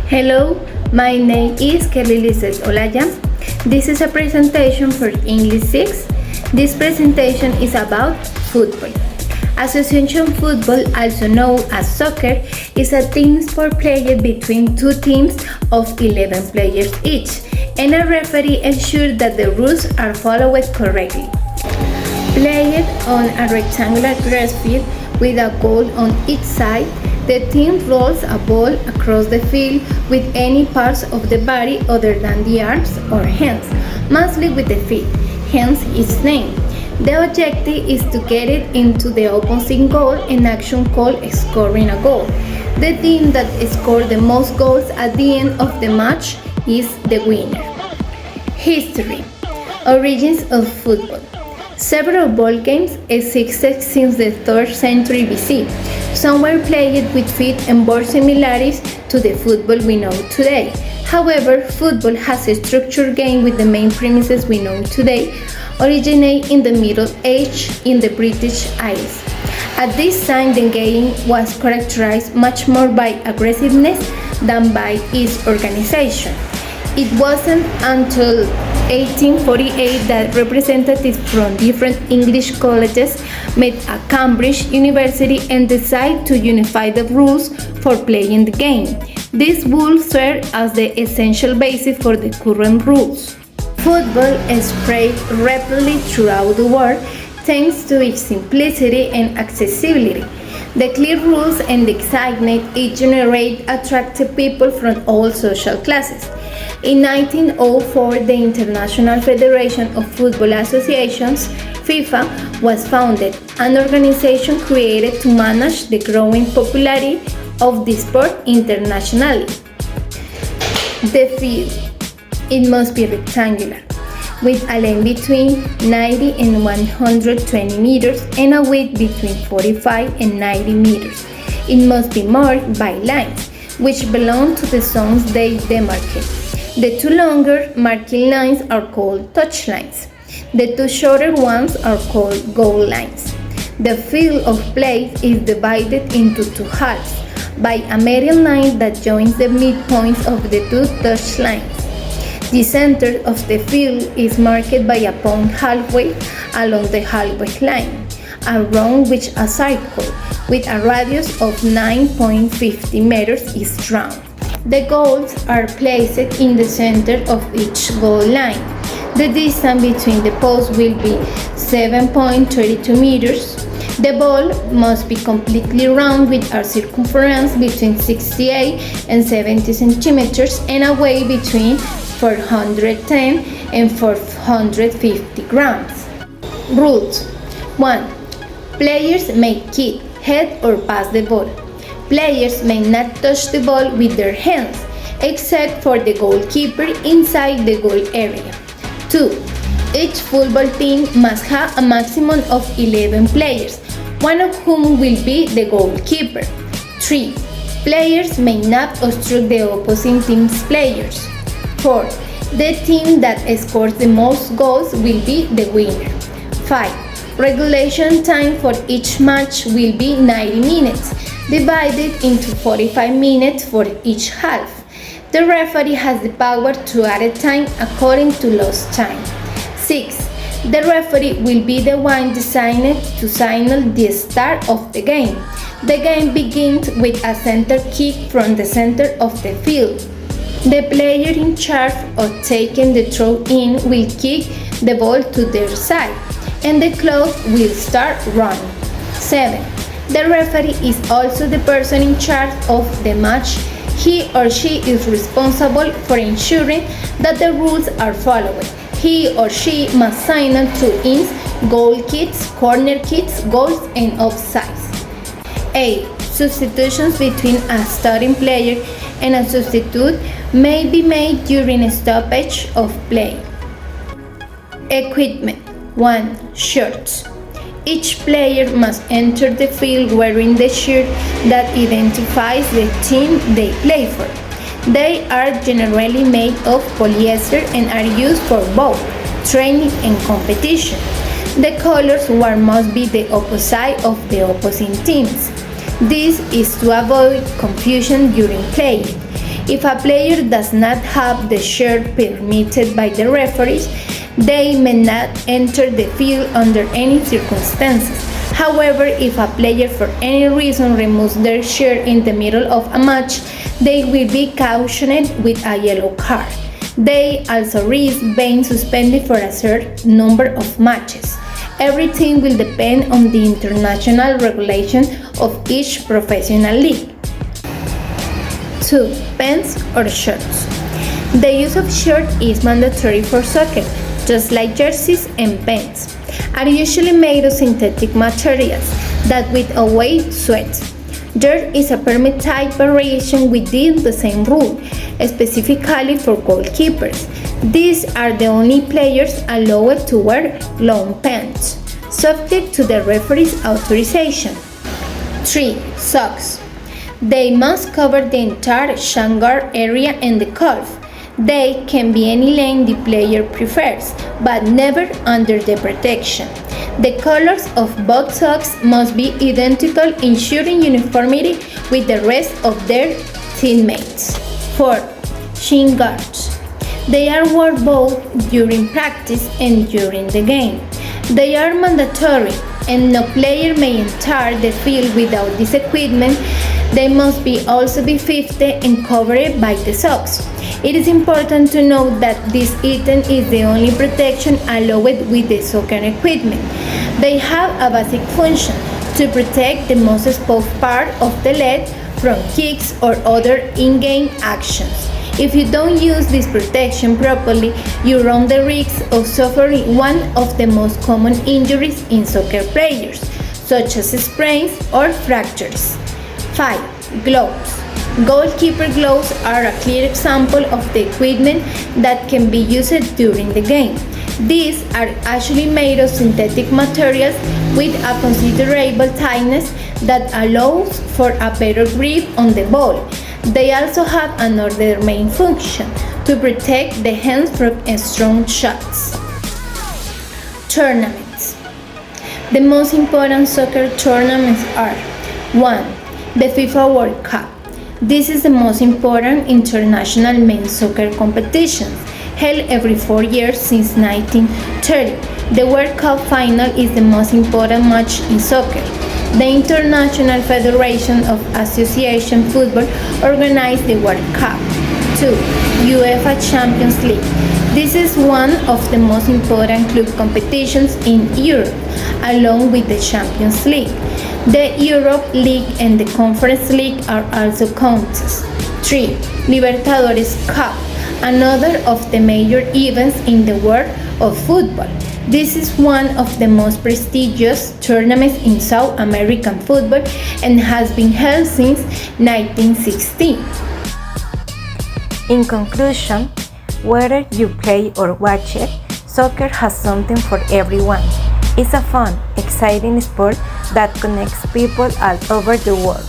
Hello, my name is Kelly Lizeth Olaya. This is a presentation for English 6. This presentation is about football. Association football, also known as soccer, is a team sport played between two teams of 11 players each, and a referee ensures that the rules are followed correctly. Played on a rectangular grass field with a goal on each side, the team rolls a ball across the field with any parts of the body other than the arms or hands, mostly with the feet, hence its name. The objective is to get it into the opposing goal, an action called scoring a goal. The team that scores the most goals at the end of the match is the winner. History. Origins of football. Several ball games existed since the 3rd century BC. Some were played with feet and bore similarities to the football we know today. However, football has a structured game with the main premises we know today originate in the Middle Age in the British Isles. At this time, the game was characterized much more by aggressiveness than by its organization. It wasn't until 1848 that representatives from different English colleges met at Cambridge University and decided to unify the rules for playing the game. These rules serve as the essential basis for the current rules. Football spread rapidly throughout the world thanks to its simplicity and accessibility. The clear rules and the excitement it generates attracted people from all social classes. In 1904, the International Federation of Football Associations, FIFA, was founded, an organization created to manage the growing popularity of the sport internationally. The field. It must be rectangular, with a length between 90 and 120 meters and a width between 45 and 90 meters. It must be marked by lines, which belong to the zones they demarcate. The two longer marking lines are called touch lines. The two shorter ones are called goal lines. The field of play is divided into two halves by a median line that joins the midpoints of the two touch lines. The center of the field is marked by a point halfway along the halfway line, around which a circle with a radius of 9.50 meters is drawn. The goals are placed in the center of each goal line. The distance between the posts will be 7.32 meters. The ball must be completely round with a circumference between 68 and 70 centimeters and a weight between 410 and 450 grams. Rules. 1. Players may kick, head or pass the ball. Players may not touch the ball with their hands, except for the goalkeeper inside the goal area. 2. Each football team must have a maximum of 11 players, one of whom will be the goalkeeper. 3. Players may not obstruct the opposing team's players. 4. The team that scores the most goals will be the winner. 5. Regulation time for each match will be 90 minutes, divided into 45 minutes for each half. The referee has the power to add time according to lost time. 6. The referee will be the one designated to signal the start of the game. The game begins with a center kick from the center of the field. The player in charge of taking the throw in will kick the ball to their side, and the clock will start running. 7. The referee is also the person in charge of the match. He or she is responsible for ensuring that the rules are followed. He or she must signal throw-ins, goal kicks, corner kicks, goals, and offsides. 8. Substitutions between a starting player and a substitute may be made during a stoppage of play. Equipment. 1. Shirts. Each player must enter the field wearing the shirt that identifies the team they play for. They are generally made of polyester and are used for both training and competition. The colors worn must be the opposite of the opposing teams. This is to avoid confusion during play. If a player does not have the shirt permitted by the referees, they may not enter the field under any circumstances. However, if a player for any reason removes their shirt in the middle of a match, they will be cautioned with a yellow card. They also risk being suspended for a certain number of matches. Everything will depend on the international regulation of each professional league. 2. Pants or shirts. The use of shirt is mandatory for soccer, just like jerseys and pants are usually made of synthetic materials that withhold sweat. There is a permitted variation within the same rule, specifically for goalkeepers. These are the only players allowed to wear long pants, subject to the referee's authorization. 3. Socks. They must cover the entire shangar area and the calf. They can be any length the player prefers, but never under the protection. The colors of both socks must be identical, ensuring uniformity with the rest of their teammates. 4. Shin guards. They are worn both during practice and during the game. They are mandatory, and no player may enter the field without this equipment. They must also be fitted and covered by the socks. It is important to note that this item is the only protection allowed with the soccer equipment. They have a basic function to protect the most exposed part of the leg from kicks or other in-game actions. If you don't use this protection properly, you run the risk of suffering one of the most common injuries in soccer players, such as sprains or fractures. 5. Gloves. Goalkeeper gloves are a clear example of the equipment that can be used during the game. These are actually made of synthetic materials with a considerable tightness that allows for a better grip on the ball. They also have another main function, to protect the hands from strong shots. Tournaments. The most important soccer tournaments are 1. The FIFA World Cup. This is the most important international men's soccer competition, held every 4 years since 1930. The World Cup final is the most important match in soccer. The International Federation of Association Football organized the World Cup. 2. UEFA Champions League. This is one of the most important club competitions in Europe, along with the Champions League. The Europe League and the Conference League are also contests. 3. Libertadores Cup, another of the major events in the world of football. This is one of the most prestigious tournaments in South American football and has been held since 1916. In conclusion, whether you play or watch it, soccer has something for everyone. It's a fun, exciting sport that connects people all over the world.